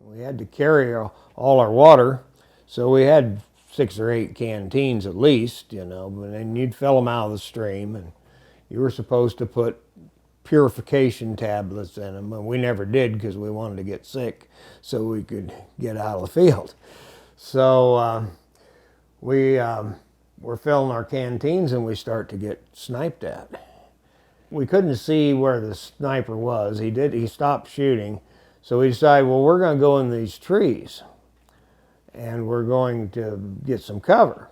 We had to carry all our water, so we had 6 or 8 canteens at least, you know, but then you'd fill them out of the stream, and you were supposed to put purification tablets in them, and we never did because we wanted to get sick so we could get out of the field. So we were filling our canteens, and we start to get sniped at. We couldn't see where the sniper was. He stopped shooting, so we decided, well, we're going to go in these trees, and we're going to get some cover.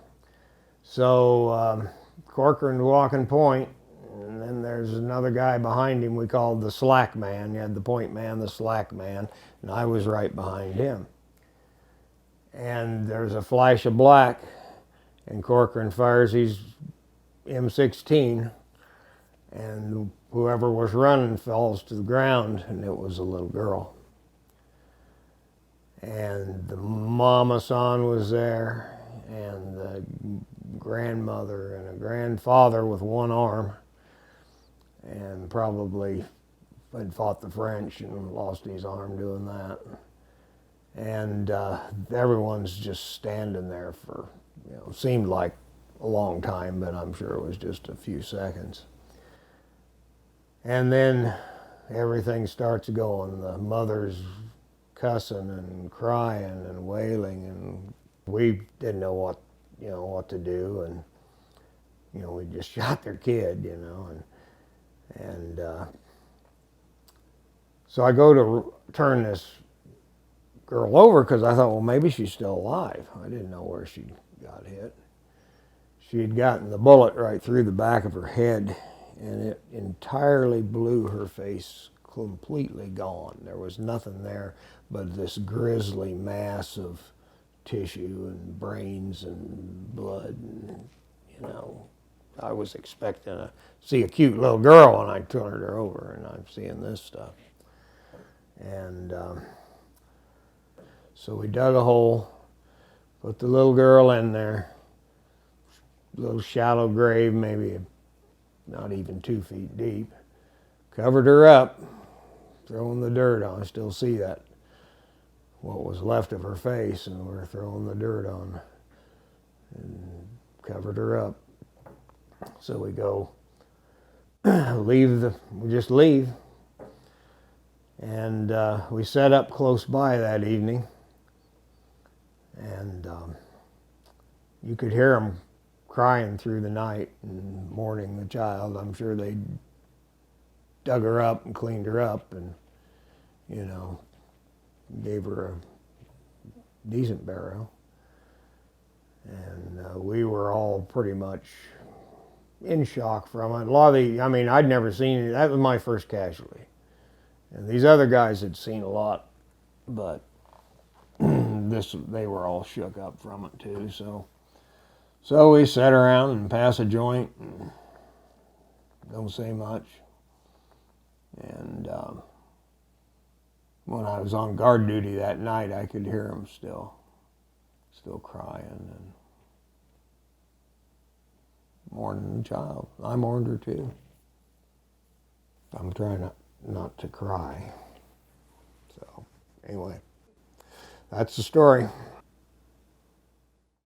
So Corcoran's walking point, and then there's another guy behind him we called the slack man. You had the point man, the slack man, and I was right behind him. And there's a flash of black, and Corcoran fires his M16, and whoever was running falls to the ground, and it was a little girl. And the mama-san was there, and the grandmother and a grandfather with one arm, and probably had fought the French and lost his arm doing that. And everyone's just standing there for, you know, seemed like a long time, but I'm sure it was just a few seconds. And then everything starts going. The mother's cussing and crying and wailing, and we didn't know what to do, and we just shot their kid, and so I go to turn this girl over because I thought, well, maybe she's still alive. I didn't know where she got hit. She had gotten the bullet right through the back of her head, and it entirely blew her face completely gone. There was nothing there but this grisly mass of tissue and brains and blood. And, I was expecting to see a cute little girl when I turned her over, and I'm seeing this stuff. And so we dug a hole, put the little girl in there, a little shallow grave, maybe not even 2 feet deep, covered her up, throwing the dirt on. I still see that, what was left of her face, and we're throwing the dirt on, and covered her up. So we go, we just leave. And we set up close by that evening, and you could hear them crying through the night and mourning the child. I'm sure they dug her up and cleaned her up and, gave her a decent burial. And we were all pretty much in shock from it. I'd never seen it. That was my first casualty. And these other guys had seen a lot, but they were all shook up from it too. So we sat around and pass a joint and don't say much. And when I was on guard duty that night, I could hear them still crying and mourning the child. I mourned her too. I'm trying not to cry. So anyway, that's the story.